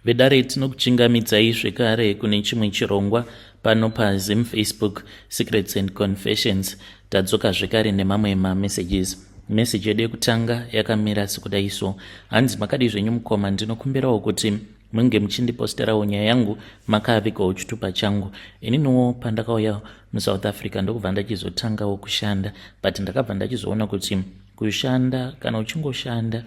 Vedare tinokuchingamidzai zvekare kune chimwe chirongwa pano paZim Facebook Secrets and Confessions. Tadzoka zvekare nemamwe messages. Message yedu yekutanga yakamira sekudai so: hanzi makadi zvenyu mukoma, ndinokumbirawo kuti munge muchindiposterawo nyaya yangu makavikawo chitupa changu. Ininiwo pandakauya muSouth Africa ndokubva ndachizotangawo kushanda, but ndakabva ndachizoona kuti kushanda kana uchingoshanda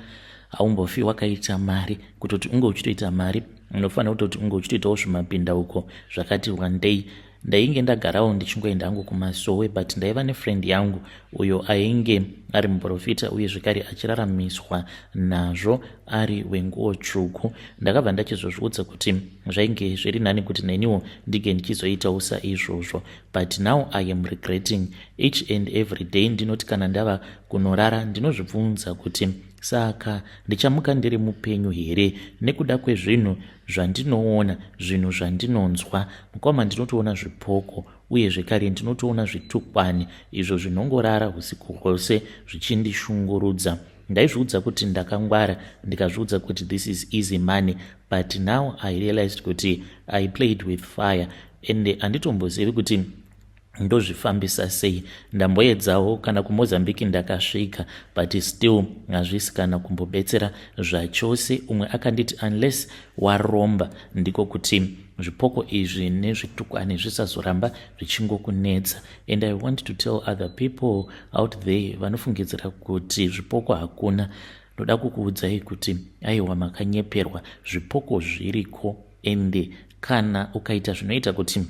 haumbofi wakaita mari. Kutoti unge uchitoita mari unofanira kutoti unge uchitoitawo zvimapinda uko zvakati one day. Ndainge ndagarawo ndichingoenda hangu kumasowe, but ndaiva nefriend yangu uyo ainge ari muprofita uye zvekare achiraramiswa nazvo ari wenguo tsvuku. Ndakabva ndachizozviudza kuti zvainge zviri nani kuti neniwo ndige ndichizoitawo saizvozvo, but now I am regretting each and every day. Ndinoti kana ndava kunorara ndinozvibvunza kuti saka ndichamuka ndiri mupenyu here nekuda kwezvinhu zvandinoona, zvinhu zvandinonzwa. Mukoma, ndinotoona zvipoko uye zvekare ndinotoona zvitukwani izvo zvinongorara usiku hwose zvichindishungurudza. Ndaizviudza kuti ndakangwara, ndikazviudza kuti this is easy money, but now I realized kuti I played with fire and handitombozivi kuti ndozvifambisa sei. Ndamboedzawo kana kuMozambique ndakasvika, but still hazvisi kana kumbobetsera zvachose. Umwe akanditi unless waromba ndiko kuti zvipoko izvi nezvitukwani zvisazoramba zvichingokunetsa. And I want to tell other people out there vanofungidzira kuti zvipoko hakuna, ndoda kukuudzai kuti aiwa makanyeperwa, zvipoko zviriko, and kana ukaita zvinoita kuti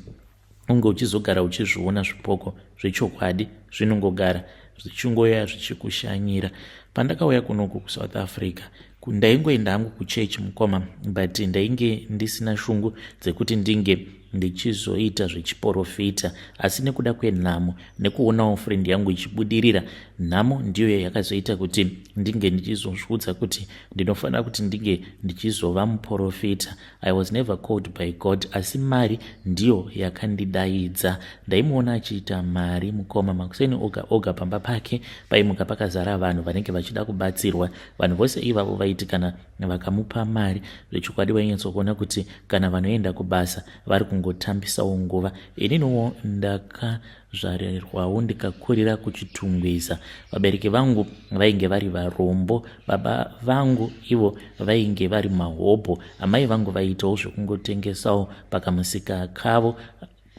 unge uchizogara uchizviona zvipoko zvechokwadi, zvinongogara zvichingoya zvichikushanyira. Pandakauya kunoku kuSouth Africa ndaingoenda hangu kuchechi mukoma, but ndainge ndisina shungu dzekuti ndinge ndichizoita zvechiprofita, asi nekuda kwenhamo nekuonawo friend yangu ichibudirira, nhamo ndiyo yakazoita kuti ndinge ndichizozviudza kuti ndinofanira kuti ndinge ndichizova muprofita. I was never called by God, asi mari ndiyo yakandidaidza. Ndaimuona achiita mari mukoma, makuseni oga oga pamba pake paimuka pakazara vanhu vanenge vachida kubatsirwa. Vanhu vose ivavo vaiti kana vakamupa mari zvechokwadi vainyatsokuona kuti kana vanoenda kubasa vari kungotambisawo nguva. Ininiwo ndakazvarirwawo ndikakurira kuchitungwiza. Vabereki vangu vainge vari varombo, baba vangu ivo vainge vari mahobho, amai vangu vaitawo zvekungotengesawo pakamusika kavo.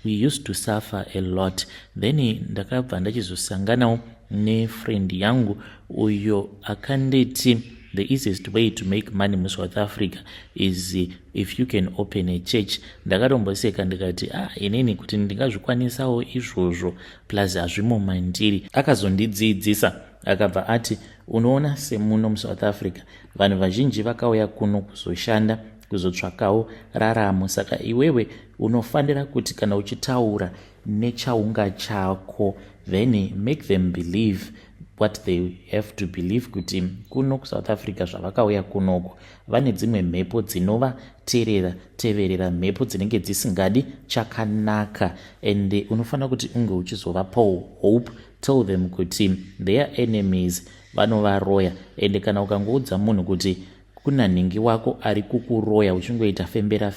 We used to suffer a lot. Then ndakabva ndachizosanganawo nefriend yangu uyo akanditi the easiest way to make money in South Africa is if you can open a church. Ndakatomboseka ndikati inini kuti ndingazvikwanisawo izvozvo plus hazvimo mandiri. Akazondidzidzisa akabva ati, unoona semuno muSouth Africa vanhu vazhinji vakauya kuno kuzoshanda kuzotsvakawo raramo, saka iwewe unofanira kuti kana uchitaura nechaunga chako then make them believe what they have to believe, kuti kuno kuSouth Africa zvavakauya kunoko vane dzimwe mhepo dzinovateverera, mhepo dzinenge dzisingadi chakanaka, and unofanira kuti unge uchizovapawo hope. Tell them kuti their enemies vanovaroya, and kana ukangoudza munhu kuti kuna nhingi wako ari kukuroya uchingoita fembera,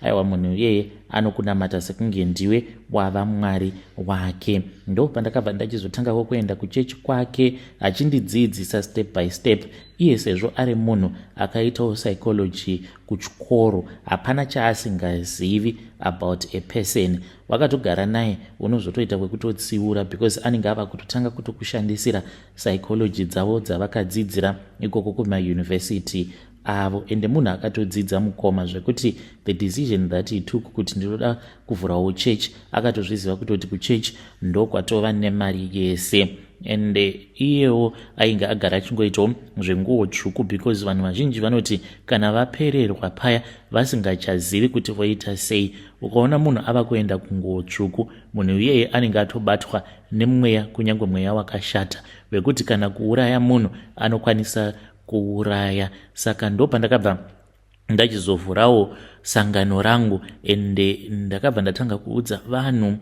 aiwa munhu iyeye anokunamata sekunge ndiwe wava mwari wake. Ndo pandakabva ndachizotanga kuenda kuchechi kwake achindidzidzisa step by step. Iye sezvo ari munhu akaitawo psychology kuchikoro, hapana chaasingazivi about a person. Wakatogara naye unozotoita kwekutotsiura because anenge ava kutotanga kutokushandisira psychology dzavo dzavakadzidzira ikoko kumayunivhesiti avo. Ende munhu akatodzidza mukoma zvekuti the decision that he took kuti ndinoda kuvhurawo church, akatozviziva kutoti kuchurch ndokwatova nemari yese. And iyewo ainge agara achingoitawo zvenguo tsvuku because vanhu vazhinji vanoti kana vapererwa paya vasingachazivi kuti voita sei. Ukaona munhu ava kuenda kunguo tsvuku, munhu iyeye anenge atobatwa nemweya, kunyange mweya wakashata wekuti kana kuuraya munhu anokwanisa kuuraya. Saka ndo pandakabva ndachizovhurawo sangano rangu, ende ndakabva ndatanga kuudza vanhu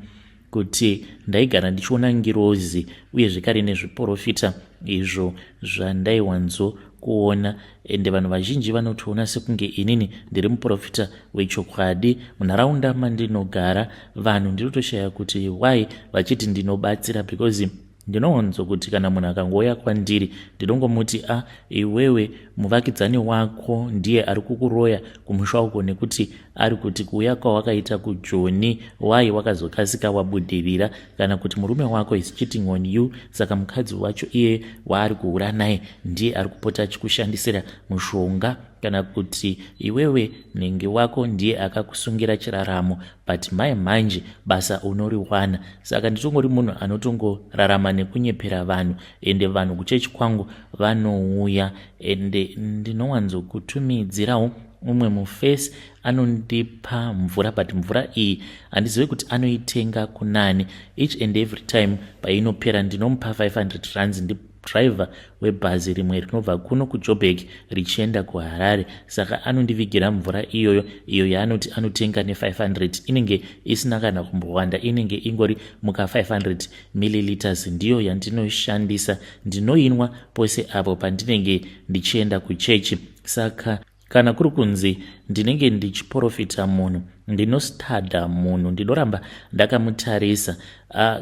kuti ndaigara ndichiona ngirozi uye zvekare nezviprofita izvo zvandaiwanzo kuona, ende vanhu vazhinji vanotoona sekunge inini ndiri muprofita wechokwadi. Munharaunda mandinogara vanhu ndinotoshaya kuti why vachiti ndinobatsira, because ndinowanzo kuti kana munhu akangouya kwandiri ndinongomuti iwewe muvakidzani wako ndiye ari kukuroya kumusha uko, nekuti ari kuti kuuya kwawakaita kujoni wai wakazokasika wabudirira, kana kuti murume wako is cheating on you, saka mukadzi wacho iye waari kuura naye ndiye ari kupota achikushandisira mushonga, kana kuti iwewe nenge wako ndiye akakusungira chiraramo but mai manje basa unoriwana. Saka nditongori munhu anotongorarama nekunyepera vanhu, ende vanhu kuchechi kwangu vanouya, ende ndinowanzokutumidzirawo umwe mufesi anondipa mvura, but mvura iyi handizivi kuti anoitenga kunani. Each and every time painopera ndinomupa 500 rands ndidriver webhazi rimwe rinobva kuno kuJoburg richienda kuHarare, saka anondivigira mvura iyoyo, iyo yaanoti anotenga ne500 inenge isina kana kumbowanda, inenge ingori muka 500 milliliters, ndiyo yandinoshandisa, ndinoinwa pose apo pandinenge ndichienda kuchechi. Saka kana kuri kunzi ndinenge ndichiprofita munhu, ndinostada munhu, ndinoramba ndakamutarisa.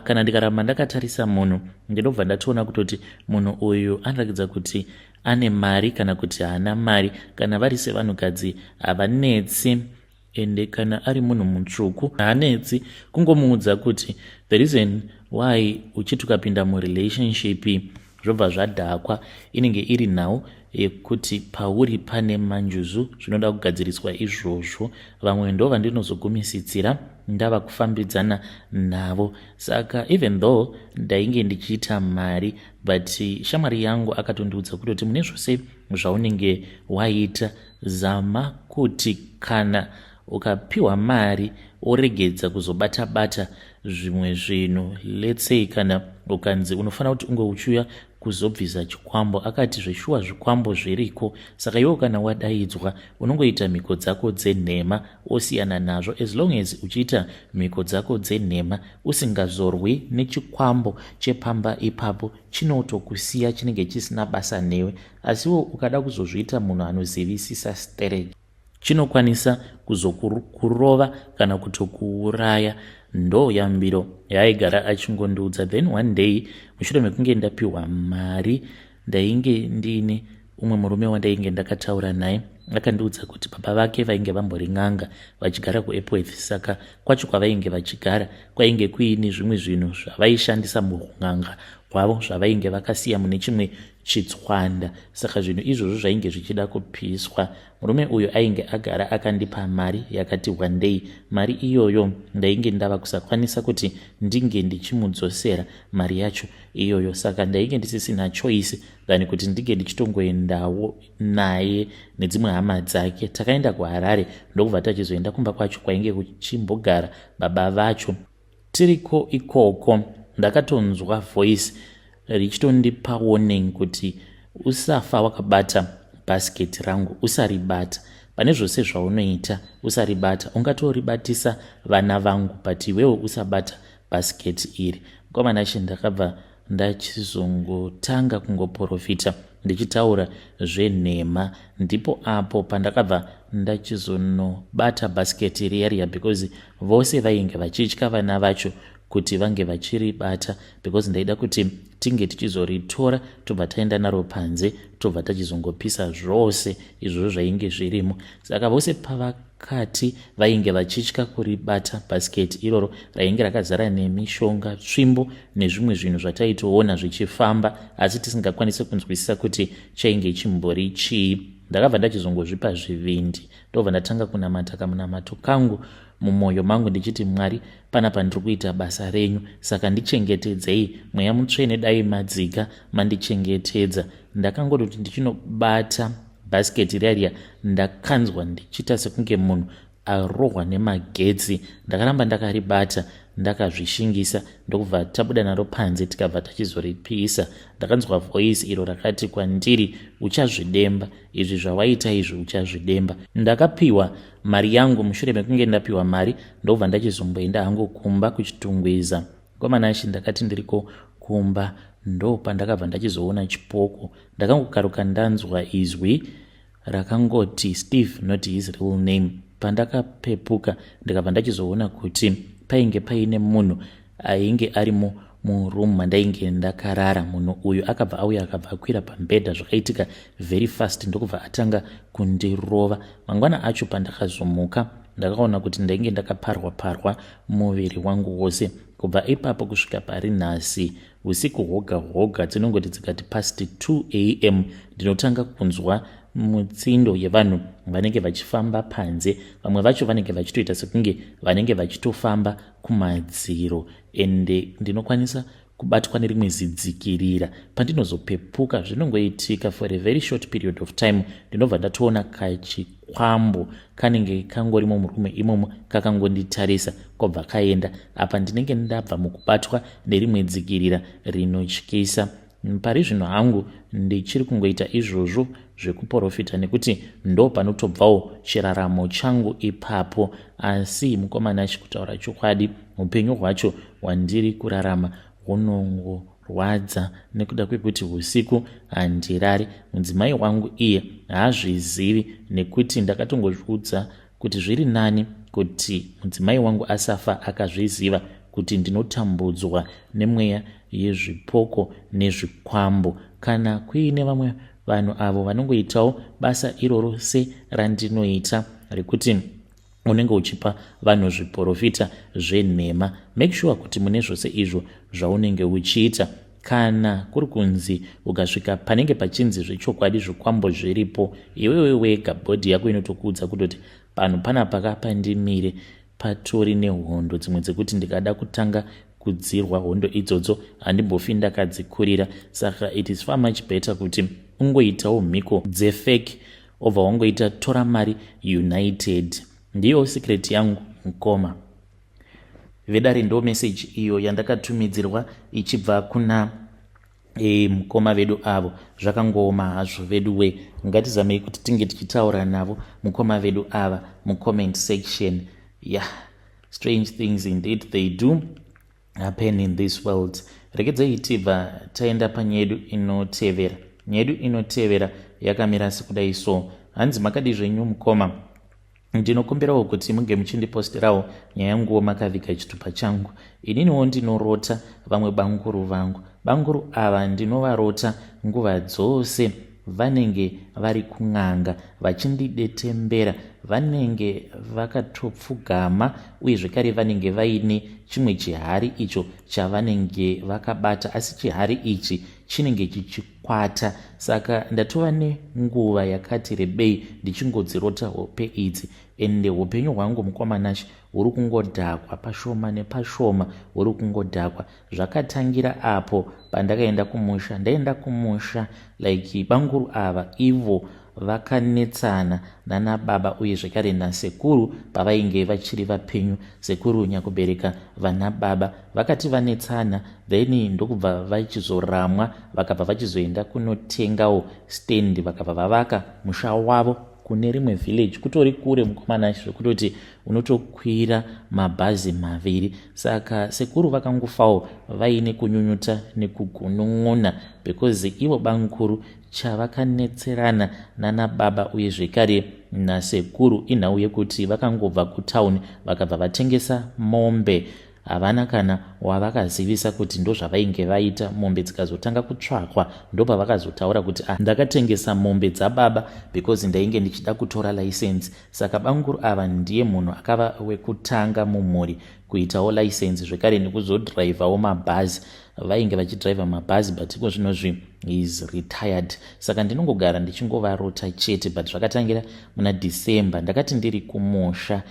Kana ndikaramba ndakatarisa munhu ndinobva ndatoona kutoti munhu uyu anoratidza kuti ane mari kana kuti haana mari. Kana vari sevanhukadzi havanetsi, ende kana ari munhu mutsvuku haanetsi, kungomuudza kuti the reason why uchiti ukapinda murelationship zvobva zvadhakwa inenge iri nhau yekuti pauri pane manjuzu zvinoda kugadziriswa izvozvo. Vamwe ndo vandinozogumisitsira ndava kufambidzana navo. Saka even though ndainge ndichiita mari, but shamwari yangu akatondiudza kutoti mune zvose zvaunenge waita zama kuti kana ukapiwa mari oregedza kuzobata-bata zvimwe zvinhu. Let's say kana ukanzi unofanira kuti unge uchiuya kuzobvisa chikwambo, akati zveshuwa zvikwambo zviriko, saka iwo kana wadaidzwa unongoita mhiko dzako dzenhema osiyana nazvo, as long as uchiita mhiko dzako dzenhema usingazorwi nechikwambo chepamba ipapo chinotokusiya chinenge chisina basa newe. Asiwo ukada kuzozviita munhu anozivisisa stereki chinokwanisa kuzokurova kana kutokuuraya. Ndo yambiro yaaigara achingondiudza. Then one day mushure mekunge ndapiwa mari, ndainge ndine umwe murume wandainge ndakataura naye, akandiudza kuti baba vake vainge vambori n'anga vachigara kuEpworth, saka kwacho kwavainge vachigara kwainge kuini zvimwe zvinhu zvavaishandisa muun'anga kwavo zvavainge vakasiya mune chimwe chitswanda, saka zvinhu izvozvo zvainge zvichida kupiswa. Murume uyu ainge agara akandipa mari yakati one day. Mari iyoyo ndainge ndava kusakwanisa kuti ndinge ndichimudzosera mari yacho iyoyo, saka ndainge ndisisina choice than kuti ndinge ndichitongoendawo naye nedzimwe hama dzake. Takaenda kuHarare ndokubva tachizoenda kumba kwacho kwainge kuchimbogara baba vacho. Tiriko ikoko ndakatonzwa voice richitondipa warning kuti usafa wakabata bhasiketi rangu, usaribata. Pane zvose zvaunoita usaribata, ungatoribatisa vana vangu but iwewo usabata bhasiketi iri. Mukomana she ndakabva ndachizongotanga kungoprofita ndichitaura zvenhema, ndipo apo pandakabva ndachizonobata bhasiketi riya because vose vainge vachitya vana vacho kuti vange vachiribata, because ndaida kuti tinge tichizoritora tobva taenda naro panze tobva tachizongopisa zvose izvozvo zvainge zvirimo. Saka vose pavakati vainge vachitya kuribata bhasiketi iroro rainge rakazara nemishonga, tsvimbo nezvimwe zvinhu zvataitoona zvichifamba asi tisingakwanisi kunzwisisa kuti chainge chimbori chii. Ndakabva ndachizongozvipa zvivindi ndobva ndatanga kunamata kamunamato kangu mumwoyo mangu ndichiti, Mwari, panapa ndiri kuita basa renyu, saka ndichengetedzei. Mweya mutsvene dai madzika mandichengetedza. Ndakangoti ndichinobata bhasiketi riya ndakanzwa ndichita sekunge munhu arohwa nemagetsi. Ndakaramba ndakaribata ndakazvishingisa ndokubva tabuda naro panze tikabva tachizoripisa. Ndakanzwa voice iro rakati kwandiri, uchazvidemba, izvi zvawaita izvi uchazvidemba. Ndakapiwa mari yangu. Mushure mekunge ndapiwa mari ndobva ndachizomboenda hangu kumba kuchitungwiza. Komana shi ndakati ndiriko kumba ndo pandakabva ndachizoona chipoko. Ndakangokaruka ndanzwa izwi rakangoti Steve, not his real name. Pandakapepuka ndikabva ndachizoona kuti painge paine munhu ainge arimo muroom mandainge ndakarara. Munhu uyu akabva auya akabva akwira pambedha zvakaitika very fast ndokubva atanga kundirova. Mangwana acho pandakazomuka ndakaona kuti ndainge ndakaparwa muviri wangu wose. Kubva ipapo kusvika pari nhasi usiku hwoga tinongoti dzikati past 2 am ndinotanga kunzwa mutsindo yevanhu vanenge vachifamba panze. Vamwe vacho vanenge vachitoita sekunge vanenge vachitofamba kumadziro, ende ndinokwanisa kubatwa nerimwe zidzikirira. Pandinozopepuka zvinongoitika for a very short period of time ndinobva ndatoona kachikwambo kanenge kangorimo murume imomo kakangonditarisa kobva kaenda. Apa ndinenge ndabva mukubatwa nerimwe dzikirira rinotyisa. Pari zvino hangu ndichiri kungoita izvozvo zvekuprofita nekuti ndo panotobvawo chiraramo changu ipapo. Asi mukomana achikutaura chokwadi, upenyu hwacho hwandiri kurarama hunongorwadza nekuda kwekuti usiku handirari. Mudzimai wangu iye haazvizivi nekuti ndakatongozviudza kuti zviri nani kuti mudzimai wangu asafa akazviziva kuti ndinotambudzwa nemweya yezvipoko nezvikwambo. Kana kuine vamwe vanhu avo vanongoitawo basa iroro serandinoita rekuti unenge uchipa vanhu zviprofita zvenhema, make sure kuti mune zvose izvo zvaunenge uchiita. Kana kuri kunzi ukasvika panenge pachinzi zvechokwadi zvikwambo zviripo, iwewe wega bhodhi yako inotokuudza kutoti pano panapa kapandimire patori nehondo dzimwe dzekuti ndikada kutanga kudzirwa hondo idzodzo handimbofi ndakadzikurira. Saka it is far much better kuti ungoitawo mhiko dzefake obva wangoita tora mari united. Ndiyo secret yangu mukoma. Vedare ndo message iyo yandakatumidzirwa ichibva kuna mukoma vedu avo. Zvakangoma hazvo vedu we, ngatizamei kuti tinge tichitaura navo mukoma vedu ava mucomment section. Strange things indeed they do happen in this world. Regedzei tibva taenda panyedu inotevera. Nyedu inotevera yakamira sekudai so. Hanzi makadi zvenyu mukoma, ndinokumbirawo kuti munge muchindipostirawo nyaya yanguwo makaviga chitupa changu. Ininiwo ndinorota vamwe banguru vangu. Banguru ava ndinovarota nguva dzose vanenge vari kun'anga vachindidetembera, vanenge vakatopfugama uye zvekare vanenge vaine chimwe chihari icho chavanenge vakabata, asi chihari ichi chinenge chichikwata. Saka ndatova nenguva yakati rebei ndichingodzirota hope idzi, ende upenyu hwangu mukomanachi huri kungodhakwa pashoma nepashoma, huri kungodhakwa. Zvakatangira apo pandakaenda kumusha. Ndaenda kumusha like banguru ava ivo vakanetsana nana baba uye zvekare nasekuru pavainge vachiri vapenyu. Sekuru nyakubereka vana baba vakati vanetsana, then ndokubva vachizoramwa vakabva vachizoenda kunotengawo stand, vakabva vavaka musha wavo kune rimwe village kutori kure mukomana zvekutoti unotokwira mabhazi maviri. Saka sekuru vakangofawo vaine kunyunyuta nekugunun'una because ivo banguru chavakanetserana nana baba uye zvekare nasekuru inhau yekuti vakangobva kutauni vakabva vatengesa mombe. Havana kana wavakazivisa kuti ndo zvavainge vaita. Mombe dzikazotanga kutsvakwa ndopa vakazotaura kuti ndakatengesa mombe dzababa because ndainge ndichida kutora license. Saka banguru ava ndiye munhu akava wekutanga mumhuri kuitawo license zvekare nekuzodhiraivhawo mabhazi. Vainge vachidhiraivha mabhazi but iko zvinozvi is retired. Saka ndinongogara ndichingovarota chete, but zvakatangira muna December ndakati ndiri kumusha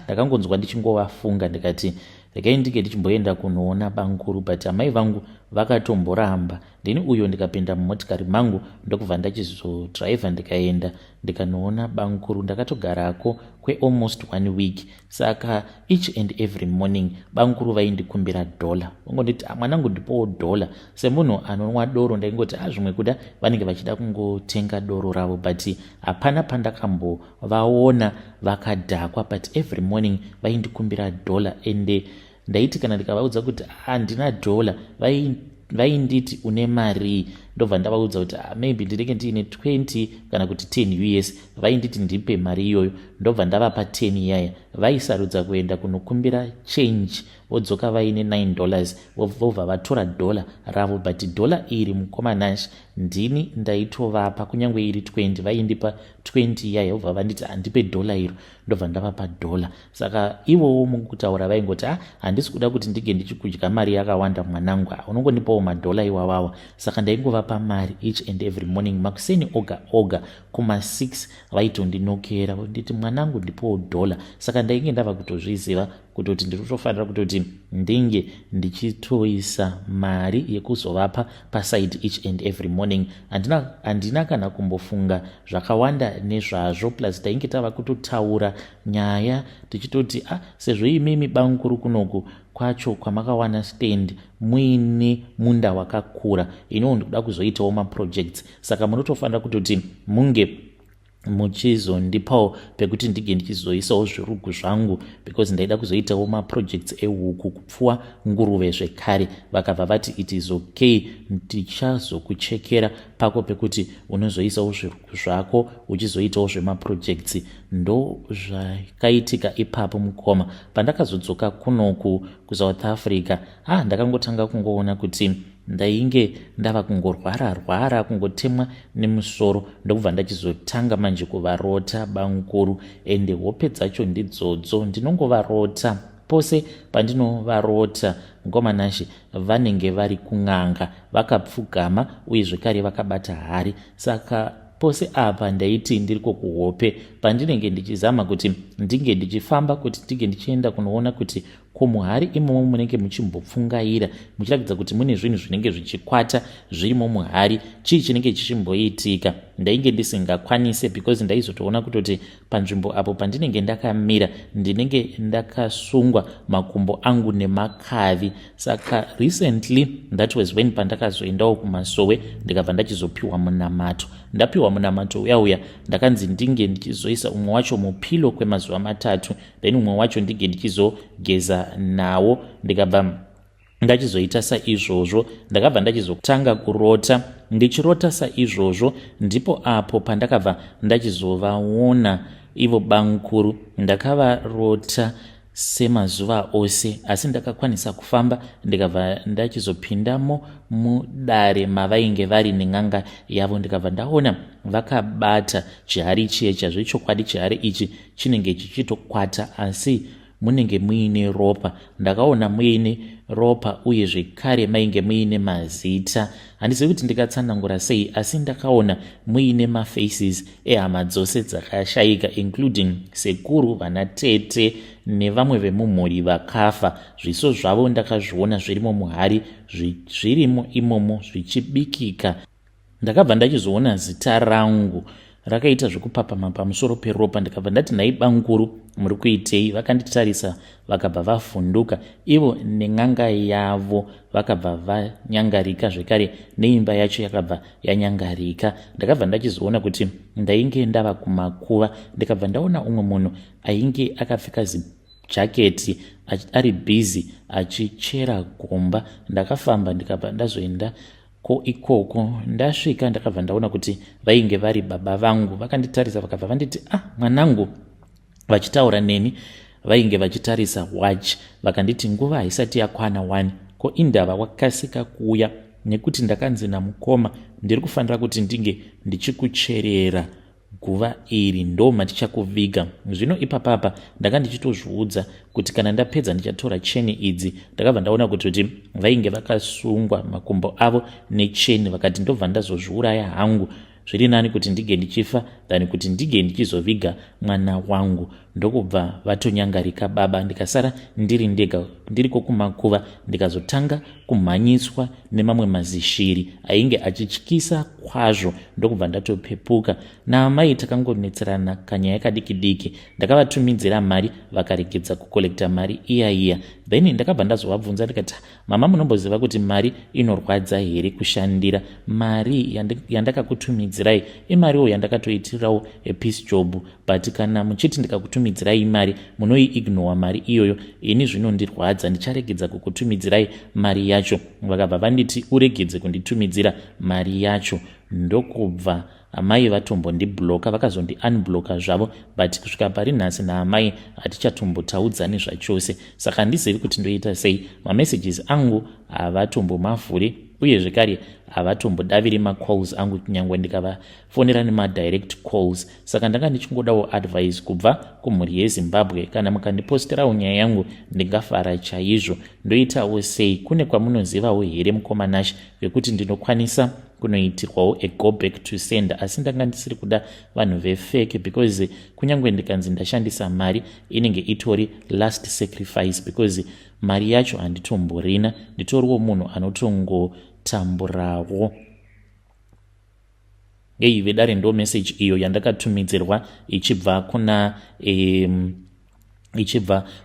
ndakangonzwa ndichingovafunga ndikati regai ndinge ndichimboenda kunoona banguru, but amai vangu vakatomboramba. Ndini uyo ndikapinda mumotikari mangu ndokubva ndachizodhiraivha ndikaenda ndikanoona banguru. Ndakatogarako kwe almost 1 week. Saka each and every morning banguru vaindikumbira $. Ungonditi mwanangu ndipowo $. Semunhu anonwa doro ndaingoti zvimwe kuda vanenge vachida kungotenga doro ravo, but hapana pandakambovaona vakadhakwa. But every morning vaindikumbira $, ende ndaiti kana ndikavaudza kuti handina $, vainditi une mari, ndobva ndavaudza kuti maybe ndinenge ndiine 20 kana kuti 10 US. Vainditi ndipe mari iyoyo, ndobva ndavapa 10 iyaya. Vaisarudza kuenda kunokumbira change, vodzoka vaine $9, vobva vatora dola ravo, but dola iri mukomanashi ndini ndaitovapa, kunyange iri 20 vaindipa 20 iyaya, vobva vanditi handipe dola iro, ndobva ndavapa dola. Saka ivowo mukutaura vaingoti handisi kuda kuti ndige ndichikudya mari yakawanda mwanangu, unongondipawo madola iwawawa. Saka ndaingovapa mari each and every morning, makuseni oga kuma6 vaitondinokera nditi mwanangu ndipowo dola. Saka ndainge ndava kutozviziva kuti ndinotofanira kutoti ndinge ndichitoisa mari yekuzovapa paside each and every morning. Handina kana kumbofunga zvakawanda nezvazvo, plus tainge tava kutotaura nyaya tichitoti sezvo imimi bankuru kunoku kwacho kwamakawana stand muine munda wakakura, ino ndikuda kuzoitawo maprojects. Saka munotofanira kutoti munge muchizondipawo pekuti ndige ndichizoisawo zvirugu zvangu, because ndaida kuzoitawo maprojects ehuku, kupfuwa nguruve zvekare. Vakabva vati it is okay, tichazokuchekera pako pekuti unozoisawo zvirugu zvako uchizoitawo zvemaprojects. Ndo zvakaitika ipapo mukoma. Pandakazodzoka kunoku kuSouth Africa, ndakangotanga kungoona kuti ndainge ndava kungorwara kungotemwa nemusoro, ndokubva ndachizotanga manje kuvarota bankuru, ende hope dzacho ndidzodzo. Ndinongovarota pose pandinovarota ngomanashi vanenge vari kun'anga vakapfugama uye zvekare vakabata hari. Saka pose apa ndaiti ndiriko kuhope pandinenge ndichizama kuti ndinge ndichifamba kuti ndinge ndichienda kunoona kuti kumuhari imomo munenge muchimbopfungaira muchiratidza kuti mune zvinhu zvinenge zvichikwata zvirimo muhari, chii chinenge chichimboitika. Ndainge ndisingakwanise because ndaizotoona kutoti panzvimbo apo pandinenge ndakamira ndinenge ndakasungwa makumbo angu nemakavi. Saka recently that was when pandakazoendawo kumasowe ndikabva ndachizopiwa munamato. Ndapiwa munamato uya ndakanzi ndinge ndichizoisa umwe wacho mupilo kwemazuva 3, then umwe wacho ndinge ndichizogeza nawo. Ndikabva ndachizoita saizvozvo, ndakabva ndachizotanga kurota. Ndichirota saizvozvo ndipo apo pandakabva ndachizovaona ivo bankuru. Ndakavarota semazuva ose, asi ndakakwanisa kufamba ndikabva ndachizopindamo mudare mavainge vari nen'anga yavo. Ndikabva ndaona vakabata chihari checha. Zvechokwadi chihari ichi chinenge chichitokwata asi munenge muine ropa. Ndakaona muine ropa uye zvekare mainge muine mazita. Handizivi kuti ndikatsanangura sei, asi ndakaona muine mafaces ehama dzose dzakashayika, including sekuru, vanatete nevamwe vemumhuri vakafa. Zviso zvavo ndakazviona zvirimo muhari, zvirimo imomo zvichibikika. Ndakabva ndachizoona zita rangu rakaita zvekupapama pamusoro peropa. Ndikabva ndati nhai bankuru muri kuitei? Vakanditarisa vakabva vavhunduka, ivo nen'anga yavo vakabva vanyangarika, zvekare neimba yacho yakabva yanyangarika. Ndakabva ndachizoona kuti ndainge ndava kumakuva. Ndikabva ndaona umwe munhu ainge akapfeka jaketi ari busy achichera gomba. Ndakafamba ndikabva ndazoenda ikoko. Ndasvika ndakabva ndaona kuti vainge vari baba vangu. Vakanditarisa vakabva vanditi mwanangu. Vachitaura neni vainge vachitarisa watch, vakanditi nguva haisati yakwana 1. Ko indava wakasika kuuya? Nekuti ndakanzi namukoma ndiri kufanira kuti ndinge ndichikucherera guva iri, ndo matichakuviga. Zvino ipapapa ndanga ndichitozviudza kuti kana ndapedza ndichatora cheni idzi. Ndakabva ndaona kuti vainge vakasungwa makumbo avo necheni, vakati ndobva ndazozviuraya hangu. Zviri nani kuti ndige ndichifa than kuti ndige ndichizoviga mwana wangu. Ndokubva vatonyangarika baba, ndikasara ndiri ndega ndiriko kumakuva. Ndikazotanga kumhanyiswa nemamwe mazishiri ainge achityisa kwazvo. Ndokubva ndatopepuka. Naamai takangonetserana kanyaya kadiki. Ndakavatumidzira mari vakaregedza kukolekta mari iya. Then ndakabva ndazovabvunza ndikati, mama munomboziva kuti mari inorwadza here kushandira? Mari yandakakutumidzirai imariwo yandakatoitirawo a peace job, but kana muchiti ndikakutumidzirai ndakutumidzirai mari munoiignore mari iyoyo, ini zvinondirwadza, ndicharegedza kukutumidzirai mari yacho. Vakabva vanditi uregedze kunditumidzira mari yacho, ndokubva amai vatombondibloka, vakazondi unbloka zvavo, but kusvika pari nhasi naamai hatichatombotaudzani zvachose. Saka handizivi kuti ndoita sei. Mamessages angu havatombomavhuri, uye zvekare havatombodaviri macalls angu kunyangwe ndikavafonera nemadirect calls. Saka ndanga ndichingodawo advice kubva kumhuri yeZimbabwe. Kana mukandiposterawo nyaya yangu ndingafara chaizvo. Ndoitawo sei? Kune kwamunozivawo here mukomanashi vekuti ndinokwanisa kunoitirwawo a go back to sender? Asi ndanga ndisiri kuda vanhu vefake, because kunyangwe ndikanzi ndashandisa mari inenge itori last sacrifice, because mari yacho handitomborina, nditoriwo munhu anotongotamburawo. Ngeive dare ndo message iyo yandakatumidzirwa ichibva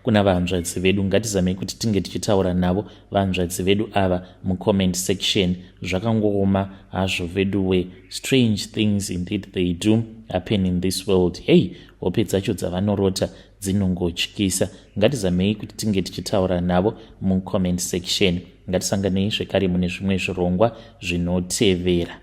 kuna vahanzvadzi vedu. Ngatizamei kuti tinge tichitaura navo vahanzvadzi vedu ava mucomment section. Zvakangooma hazvo veduwe. Strange things indeed they do happen in this world. Hey, hope dzacho dzavanorota dzinongotyisa. Ngatizamei kuti tinge tichitaura navo mucomment section. Ngatisanganei zvekare mune zvimwe zvirongwa zvinotevera.